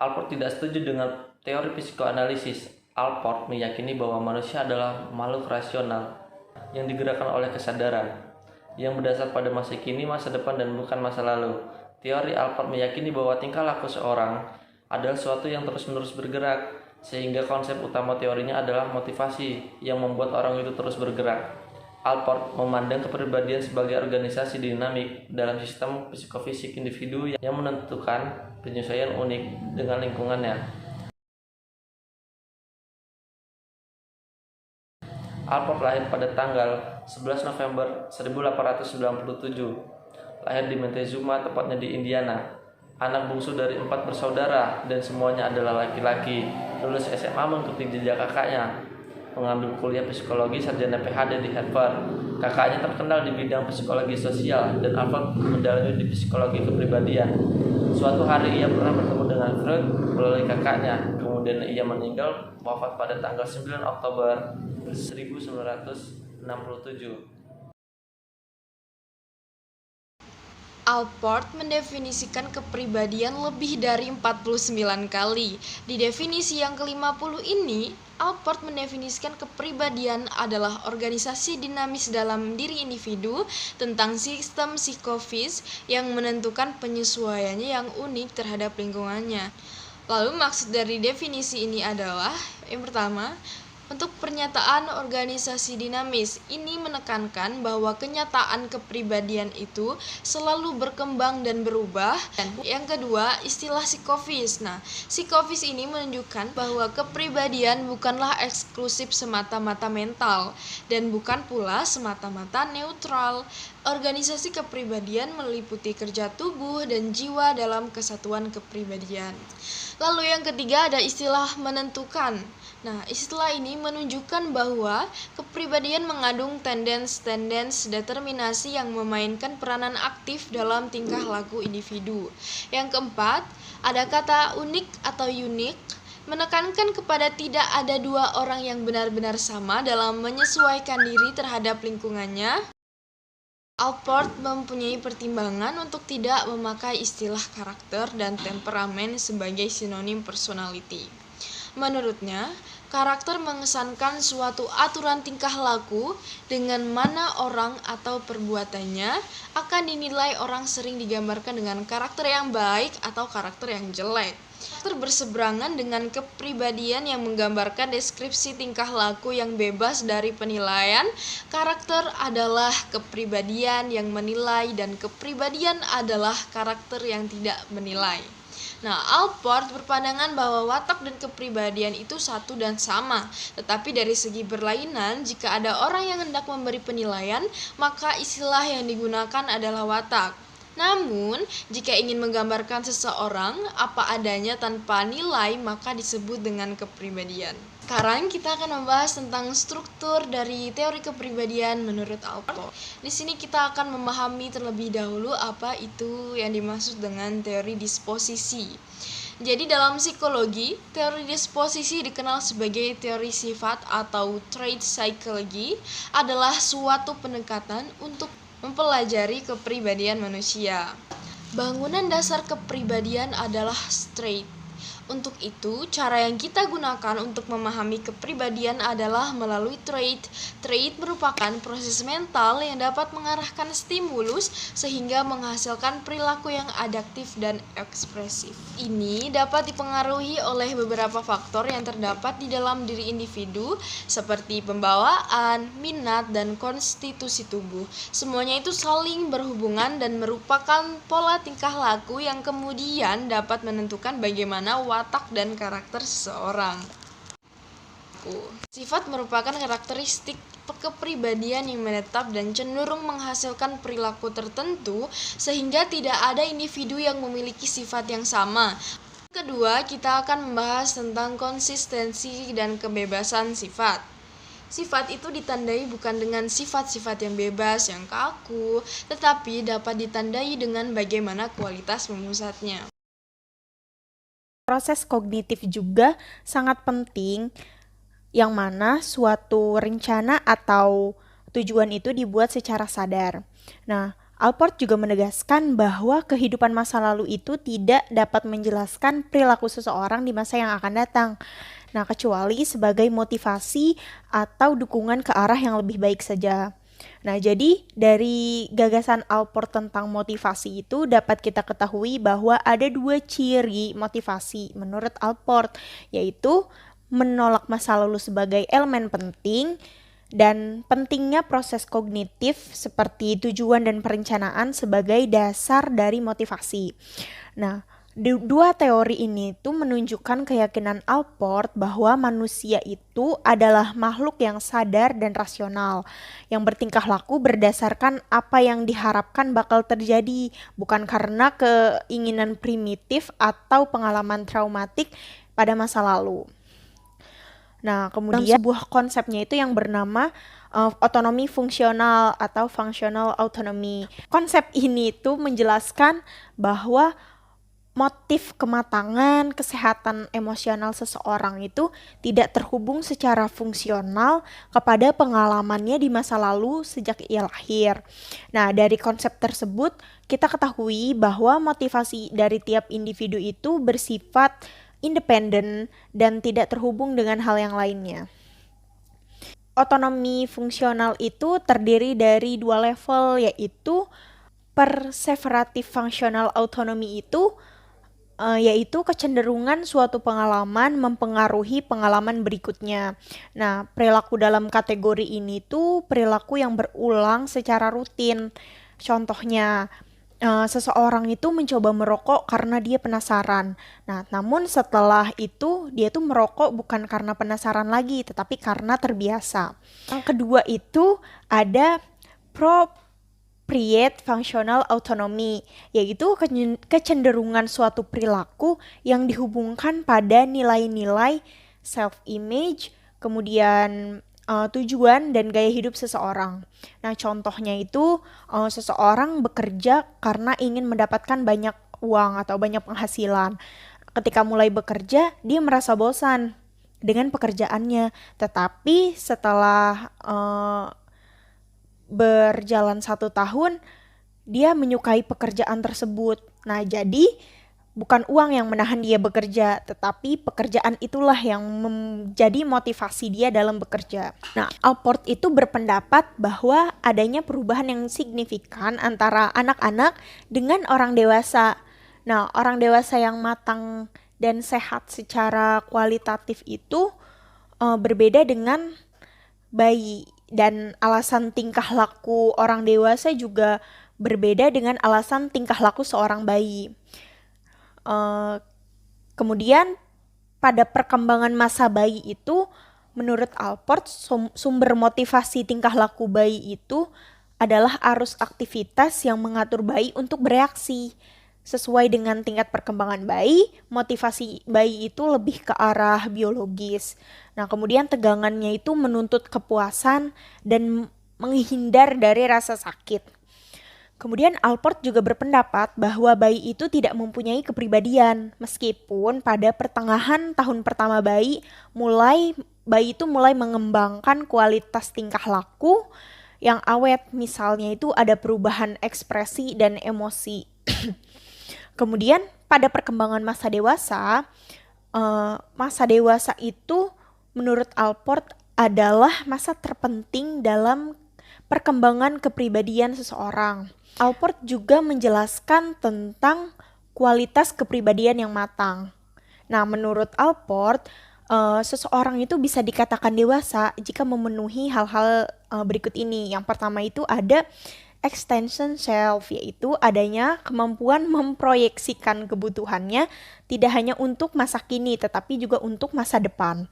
Alport tidak setuju dengan teori psikoanalisis. Alport meyakini bahwa manusia adalah makhluk rasional yang digerakkan oleh kesadaran, yang berdasar pada masa kini, masa depan, dan bukan masa lalu. Teori Alport meyakini bahwa tingkah laku seorang adalah sesuatu yang terus-menerus bergerak, sehingga konsep utama teorinya adalah motivasi yang membuat orang itu terus bergerak. Alport memandang kepribadian sebagai organisasi dinamik dalam sistem psikofisik individu yang menentukan penyesuaian unik dengan lingkungannya. Alport lahir pada tanggal 11 November 1897. Lahir di Montezuma, tepatnya di Indiana. Anak bungsu dari 4 bersaudara dan semuanya adalah laki-laki. Lulus SMA mengikuti jejak kakaknya, mengambil kuliah psikologi sarjana PhD di Harvard. Kakaknya terkenal di bidang psikologi sosial dan Alport mendalami di psikologi kepribadian. Suatu hari ia pernah bertemu dengan Freud melalui kakaknya. Kemudian ia meninggal, wafat pada tanggal 9 Oktober 1967. Alport mendefinisikan kepribadian lebih dari 49 kali. Di definisi yang ke-50 ini, Alport mendefinisikan kepribadian adalah organisasi dinamis dalam diri individu tentang sistem psikofis yang menentukan penyesuaiannya yang unik terhadap lingkungannya. Lalu maksud dari definisi ini adalah, yang pertama, untuk pernyataan organisasi dinamis, ini menekankan bahwa kenyataan kepribadian itu selalu berkembang dan berubah. Dan yang kedua, istilah psikofis. Nah, psikofis ini menunjukkan bahwa kepribadian bukanlah eksklusif semata-mata mental dan bukan pula semata-mata neutral. Organisasi kepribadian meliputi kerja tubuh dan jiwa dalam kesatuan kepribadian. Lalu yang ketiga ada istilah menentukan. Nah, istilah ini menunjukkan bahwa kepribadian mengandung tendens determinasi yang memainkan peranan aktif dalam tingkah laku individu. Yang keempat, ada kata unik atau unik, menekankan kepada tidak ada dua orang yang benar-benar sama dalam menyesuaikan diri terhadap lingkungannya. Alport mempunyai pertimbangan untuk tidak memakai istilah karakter dan temperamen sebagai sinonim personality. Menurutnya, karakter mengesankan suatu aturan tingkah laku dengan mana orang atau perbuatannya akan dinilai orang sering digambarkan dengan karakter yang baik atau karakter yang jelek. Karakter berseberangan dengan kepribadian yang menggambarkan deskripsi tingkah laku yang bebas dari penilaian. Karakter adalah kepribadian yang menilai dan kepribadian adalah karakter yang tidak menilai. Nah, Alport berpandangan bahwa watak dan kepribadian itu satu dan sama, tetapi dari segi berlainan, jika ada orang yang hendak memberi penilaian, maka istilah yang digunakan adalah watak. Namun, jika ingin menggambarkan seseorang apa adanya tanpa nilai, maka disebut dengan kepribadian. Sekarang kita akan membahas tentang struktur dari teori kepribadian menurut Alport. Di sini kita akan memahami terlebih dahulu apa itu yang dimaksud dengan teori disposisi. Jadi dalam psikologi, teori disposisi dikenal sebagai teori sifat atau trait psychology, adalah suatu pendekatan untuk mempelajari kepribadian manusia. Bangunan dasar kepribadian adalah trait. Untuk itu, cara yang kita gunakan untuk memahami kepribadian adalah melalui trait. Trait merupakan proses mental yang dapat mengarahkan stimulus sehingga menghasilkan perilaku yang adaptif dan ekspresif. Ini dapat dipengaruhi oleh beberapa faktor yang terdapat di dalam diri individu seperti pembawaan, minat, dan konstitusi tubuh. Semuanya itu saling berhubungan dan merupakan pola tingkah laku yang kemudian dapat menentukan bagaimana watak dan karakter seseorang. Sifat merupakan karakteristik kepribadian yang menetap dan cenderung menghasilkan perilaku tertentu sehingga tidak ada individu yang memiliki sifat yang sama. Kedua, kita akan membahas tentang konsistensi dan kebebasan sifat. Sifat itu ditandai bukan dengan sifat-sifat yang bebas, yang kaku, tetapi dapat ditandai dengan bagaimana kualitas memusatnya. Proses kognitif juga sangat penting, yang mana suatu rencana atau tujuan itu dibuat secara sadar. Nah, Allport juga menegaskan bahwa kehidupan masa lalu itu tidak dapat menjelaskan perilaku seseorang di masa yang akan datang. Nah, kecuali sebagai motivasi atau dukungan ke arah yang lebih baik saja. Nah, jadi dari gagasan Allport tentang motivasi itu dapat kita ketahui bahwa ada 2 ciri motivasi menurut Allport, yaitu menolak masa lalu sebagai elemen penting dan pentingnya proses kognitif seperti tujuan dan perencanaan sebagai dasar dari motivasi. Nah, dua teori ini tuh menunjukkan keyakinan Allport bahwa manusia itu adalah makhluk yang sadar dan rasional, yang bertingkah laku berdasarkan apa yang diharapkan bakal terjadi, bukan karena keinginan primitif atau pengalaman traumatik pada masa lalu. Nah, kemudian sebuah konsepnya itu yang bernama otonomi fungsional atau functional autonomy. Konsep ini tuh menjelaskan bahwa motif kematangan, kesehatan emosional seseorang itu tidak terhubung secara fungsional kepada pengalamannya di masa lalu sejak ia lahir. Nah, dari konsep tersebut kita ketahui bahwa motivasi dari tiap individu itu bersifat independen dan tidak terhubung dengan hal yang lainnya. Otonomi fungsional itu terdiri dari 2 level, yaitu perseverative functional autonomy itu yaitu kecenderungan suatu pengalaman mempengaruhi pengalaman berikutnya. Nah, perilaku dalam kategori ini tuh perilaku yang berulang secara rutin. Contohnya, seseorang itu mencoba merokok karena dia penasaran. Nah, namun setelah itu dia tuh merokok bukan karena penasaran lagi, tetapi karena terbiasa. Yang kedua itu ada appropriate functional autonomy, yaitu kecenderungan suatu perilaku yang dihubungkan pada nilai-nilai self-image, kemudian tujuan dan gaya hidup seseorang. Nah, contohnya itu seseorang bekerja karena ingin mendapatkan banyak uang atau banyak penghasilan. Ketika mulai bekerja, dia merasa bosan dengan pekerjaannya. Tetapi setelah berjalan 1 tahun, dia menyukai pekerjaan tersebut. Nah, jadi bukan uang yang menahan dia bekerja, tetapi pekerjaan itulah yang menjadi motivasi dia dalam bekerja. Nah, Allport itu berpendapat bahwa adanya perubahan yang signifikan antara anak-anak dengan orang dewasa. Nah, orang dewasa yang matang dan sehat secara kualitatif itu berbeda dengan bayi, dan alasan tingkah laku orang dewasa juga berbeda dengan alasan tingkah laku seorang bayi. Kemudian pada perkembangan masa bayi itu, menurut Allport, sumber motivasi tingkah laku bayi itu adalah arus aktivitas yang mengatur bayi untuk bereaksi. Sesuai dengan tingkat perkembangan bayi, motivasi bayi itu lebih ke arah biologis. Nah, kemudian tegangannya itu menuntut kepuasan dan menghindar dari rasa sakit. Kemudian Allport juga berpendapat bahwa bayi itu tidak mempunyai kepribadian, meskipun pada pertengahan tahun pertama bayi itu mulai mengembangkan kualitas tingkah laku yang awet, misalnya itu ada perubahan ekspresi dan emosi. Kemudian pada perkembangan masa dewasa itu menurut Allport adalah masa terpenting dalam perkembangan kepribadian seseorang. Allport juga menjelaskan tentang kualitas kepribadian yang matang. Nah, menurut Allport, seseorang itu bisa dikatakan dewasa jika memenuhi hal-hal berikut ini. Yang pertama itu ada extension self, yaitu adanya kemampuan memproyeksikan kebutuhannya tidak hanya untuk masa kini, tetapi juga untuk masa depan.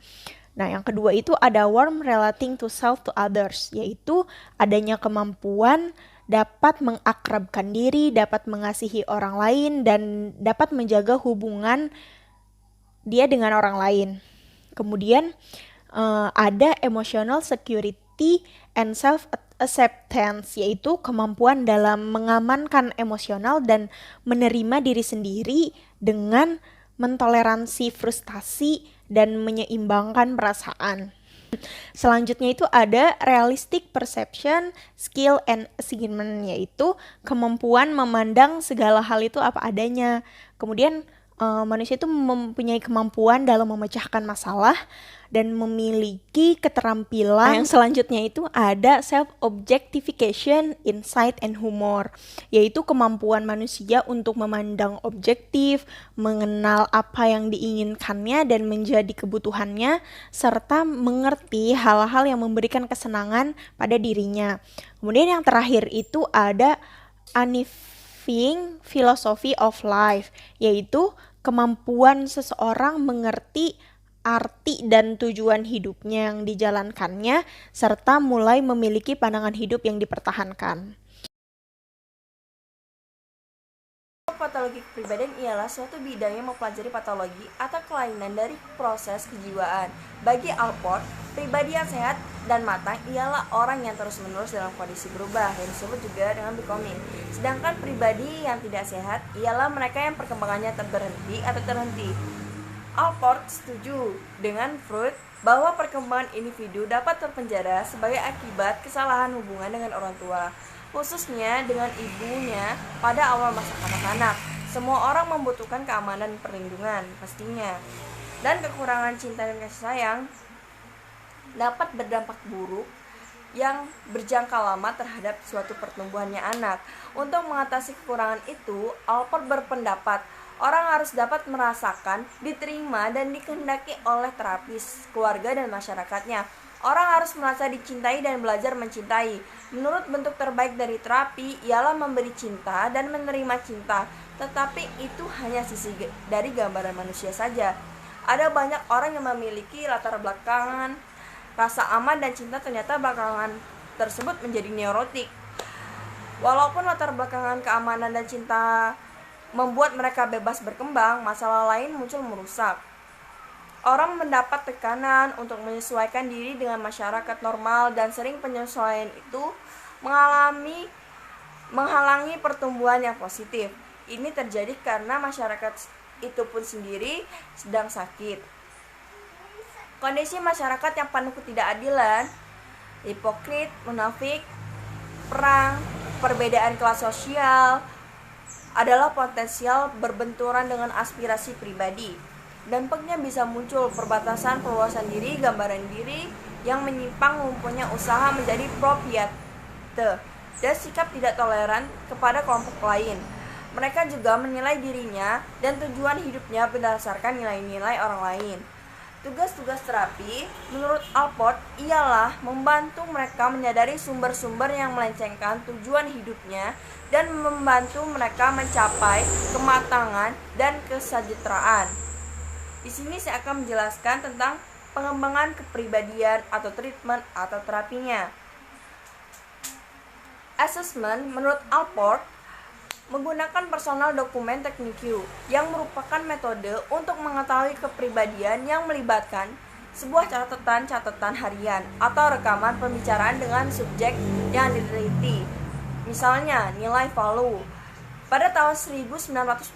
Nah, yang kedua itu ada warm relating to self to others, yaitu adanya kemampuan dapat mengakrabkan diri, dapat mengasihi orang lain, dan dapat menjaga hubungan dia dengan orang lain. Kemudian ada emotional security and self-acceptance, yaitu kemampuan dalam mengamankan emosional dan menerima diri sendiri dengan mentoleransi frustasi dan menyeimbangkan perasaan. Selanjutnya itu ada realistic perception, skill and achievement, yaitu kemampuan memandang segala hal itu apa adanya. Kemudian manusia itu mempunyai kemampuan dalam memecahkan masalah dan memiliki keterampilan. Yang selanjutnya itu ada self-objectification, insight, and humor, yaitu kemampuan manusia untuk memandang objektif, mengenal apa yang diinginkannya dan menjadi kebutuhannya, serta mengerti hal-hal yang memberikan kesenangan pada dirinya. Kemudian yang terakhir itu ada unifying philosophy of life, yaitu kemampuan seseorang mengerti arti dan tujuan hidupnya yang dijalankannya, serta mulai memiliki pandangan hidup yang dipertahankan. Patologi kepribadian ialah suatu bidang yang mempelajari patologi atau kelainan dari proses kejiwaan. Bagi Allport, pribadi yang sehat dan matang ialah orang yang terus-menerus dalam kondisi berubah, yang disebut juga dengan becoming. Sedangkan pribadi yang tidak sehat ialah mereka yang perkembangannya berhenti atau terhenti. Allport setuju dengan Freud bahwa perkembangan individu dapat terpenjara sebagai akibat kesalahan hubungan dengan orang tua, khususnya dengan ibunya pada awal masa kanak-kanak. Semua orang membutuhkan keamanan dan perlindungan pastinya. Dan kekurangan cinta dan kasih sayang dapat berdampak buruk yang berjangka lama terhadap suatu pertumbuhannya anak. Untuk mengatasi kekurangan itu, Allport berpendapat orang harus dapat merasakan, diterima, dan dikehendaki oleh terapis, keluarga, dan masyarakatnya. Orang harus merasa dicintai dan belajar mencintai. Menurut bentuk terbaik dari terapi ialah memberi cinta dan menerima cinta, tetapi itu hanya sisi dari gambaran manusia saja. Ada banyak orang yang memiliki latar belakangan rasa aman dan cinta, ternyata belakangan tersebut menjadi neurotik. Walaupun latar belakangan keamanan dan cinta membuat mereka bebas berkembang, masalah lain muncul merusak. Orang mendapat tekanan untuk menyesuaikan diri dengan masyarakat normal, dan sering penyesuaian itu menghalangi pertumbuhan yang positif. Ini terjadi karena masyarakat itu pun sendiri sedang sakit. Kondisi masyarakat yang penuh ketidakadilan, hipokrit, munafik, perang, perbedaan kelas sosial adalah potensial berbenturan dengan aspirasi pribadi. Dampaknya bisa muncul perbatasan perluasan diri, gambaran diri yang menyimpang, mempunyai usaha menjadi propriete, dan sikap tidak toleran kepada kelompok lain. Mereka juga menilai dirinya dan tujuan hidupnya berdasarkan nilai-nilai orang lain. Tugas-tugas terapi menurut Allport ialah membantu mereka menyadari sumber-sumber yang melencengkan tujuan hidupnya dan membantu mereka mencapai kematangan dan kesejahteraan. Di sini saya akan menjelaskan tentang pengembangan kepribadian atau treatment atau terapinya. Assessment menurut Allport menggunakan personal dokumen teknikyu yang merupakan metode untuk mengetahui kepribadian yang melibatkan sebuah catatan harian atau rekaman pembicaraan dengan subjek yang diteliti. Misalnya, nilai value. Pada tahun 1920,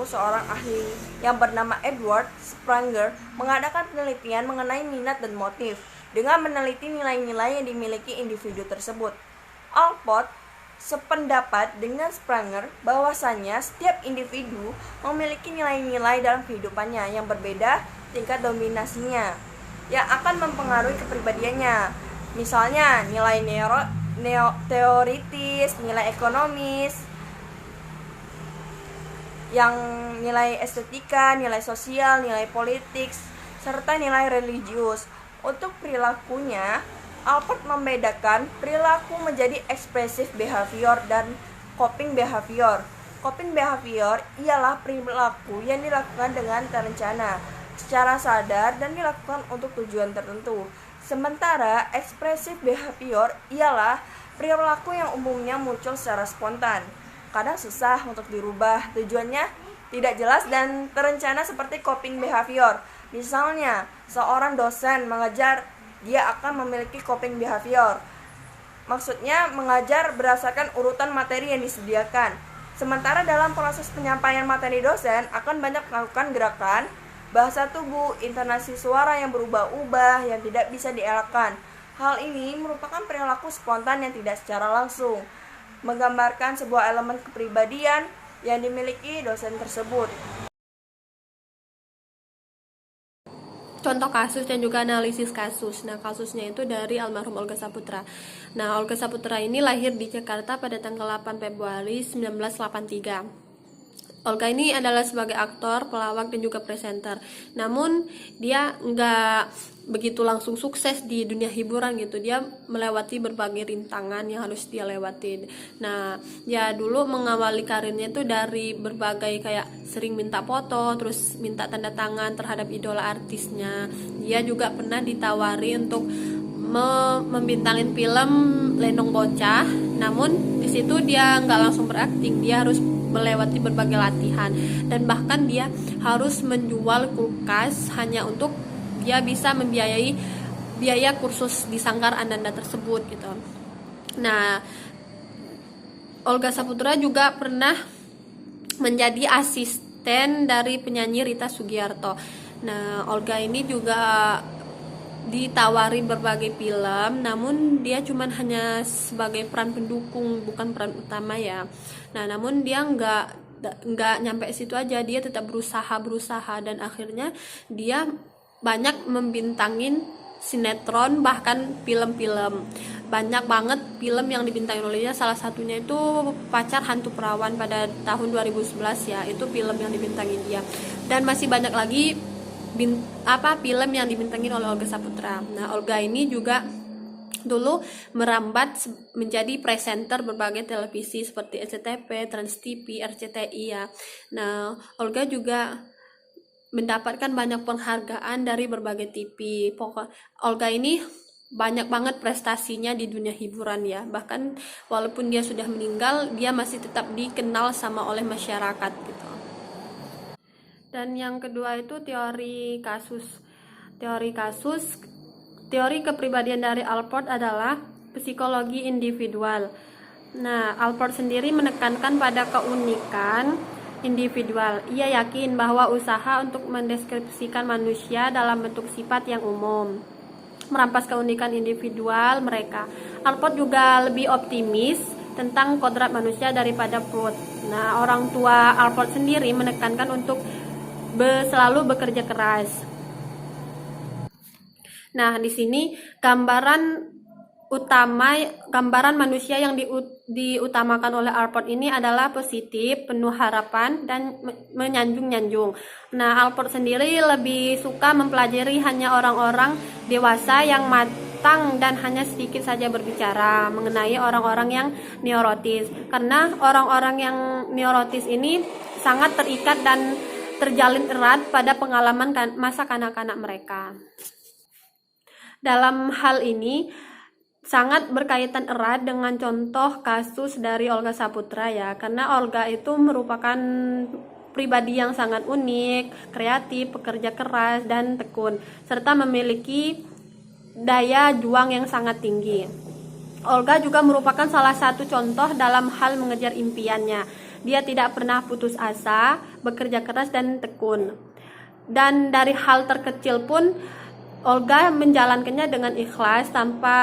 seorang ahli yang bernama Edward Spranger mengadakan penelitian mengenai minat dan motif dengan meneliti nilai-nilai yang dimiliki individu tersebut. Allport sependapat dengan Spranger bahwasannya setiap individu memiliki nilai-nilai dalam kehidupannya yang berbeda tingkat dominasinya yang akan mempengaruhi kepribadiannya. Misalnya nilai teoritis, nilai ekonomis, yang nilai estetika, nilai sosial, nilai politik, serta nilai religius. Untuk perilakunya, Allport membedakan perilaku menjadi expressive behavior dan coping behavior. Coping behavior ialah perilaku yang dilakukan dengan terencana, secara sadar dan dilakukan untuk tujuan tertentu. Sementara expressive behavior ialah perilaku yang umumnya muncul secara spontan, kadang susah untuk dirubah, tujuannya tidak jelas dan terencana seperti coping behavior. Misalnya, seorang dosen mengajar, dia akan memiliki coping behavior. Maksudnya mengajar berdasarkan urutan materi yang disediakan. Sementara dalam proses penyampaian materi dosen akan banyak melakukan gerakan bahasa tubuh, intonasi suara yang berubah-ubah yang tidak bisa dielakkan. Hal ini merupakan perilaku spontan yang tidak secara langsung menggambarkan sebuah elemen kepribadian yang dimiliki dosen tersebut. Contoh kasus dan juga analisis kasus. Nah, kasusnya itu dari almarhum Olga Saputra. Nah, Olga Saputra ini lahir di Jakarta pada tanggal 8 Februari 1983. Olga ini adalah sebagai aktor, pelawak, dan juga presenter. Namun, dia nggak begitu langsung sukses di dunia hiburan gitu. Dia melewati berbagai rintangan yang harus dia lewatin. Nah, dia dulu mengawali karirnya itu dari berbagai kayak sering minta foto, terus minta tanda tangan terhadap idola artisnya. Dia juga pernah ditawari untuk membintangin film Lenong Bocah. Namun, di situ dia nggak langsung berakting. Dia harus melewati berbagai latihan dan bahkan dia harus menjual kulkas hanya untuk dia bisa membiayai biaya kursus di Sanggar Ananda tersebut gitu. Nah, Olga Saputra juga pernah menjadi asisten dari penyanyi Rita Sugiarto. Nah, Olga ini juga ditawari berbagai film, namun dia cuman hanya sebagai peran pendukung, bukan peran utama ya. Nah, namun dia nggak nyampe situ aja, dia tetap berusaha dan akhirnya dia banyak membintangin sinetron bahkan film-film. Banyak banget film yang dibintangin olehnya, salah satunya itu Pacar Hantu Perawan pada tahun 2011 ya, itu film yang dibintangin dia. Dan masih banyak lagi film yang dibintangin oleh Olga Saputra. Nah, Olga ini juga dulu merambat menjadi presenter berbagai televisi seperti SCTV, Trans TV, RCTI ya. Nah, Olga juga mendapatkan banyak penghargaan dari berbagai TV. Olga ini banyak banget prestasinya di dunia hiburan ya. Bahkan walaupun dia sudah meninggal, dia masih tetap dikenal sama oleh masyarakat gitu. Dan yang kedua itu teori kasus. Teori kepribadian dari Allport adalah psikologi individual. Nah, Allport sendiri menekankan pada keunikan individual. Ia yakin bahwa usaha untuk mendeskripsikan manusia dalam bentuk sifat yang umum merampas keunikan individual mereka. Allport juga lebih optimis tentang kodrat manusia daripada Freud. Nah, orang tua Allport sendiri menekankan untuk selalu bekerja keras. Nah, di sini gambaran manusia yang diutamakan oleh Allport ini adalah positif, penuh harapan, dan menyanjung-nyanjung. Nah, Allport sendiri lebih suka mempelajari hanya orang-orang dewasa yang matang dan hanya sedikit saja berbicara mengenai orang-orang yang neurotis. Karena orang-orang yang neurotis ini sangat terikat dan terjalin erat pada pengalaman masa kanak-kanak mereka. Dalam hal ini sangat berkaitan erat dengan contoh kasus dari Olga Saputra ya, karena Olga itu merupakan pribadi yang sangat unik, kreatif, pekerja keras, dan tekun, serta memiliki daya juang yang sangat tinggi. Olga juga merupakan salah satu contoh dalam hal mengejar impiannya. Dia tidak pernah putus asa, bekerja keras, dan tekun. Dan dari hal terkecil pun Olga menjalankannya dengan ikhlas tanpa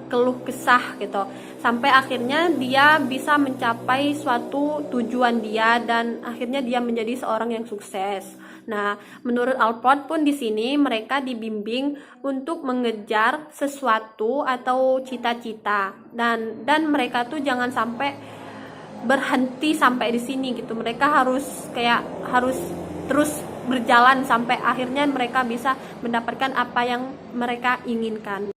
keluh kesah gitu. Sampai akhirnya dia bisa mencapai suatu tujuan dia dan akhirnya dia menjadi seorang yang sukses. Nah, menurut Allport pun di sini mereka dibimbing untuk mengejar sesuatu atau cita-cita dan mereka tuh jangan sampai berhenti sampai di sini gitu. Mereka harus terus berjalan sampai akhirnya mereka bisa mendapatkan apa yang mereka inginkan.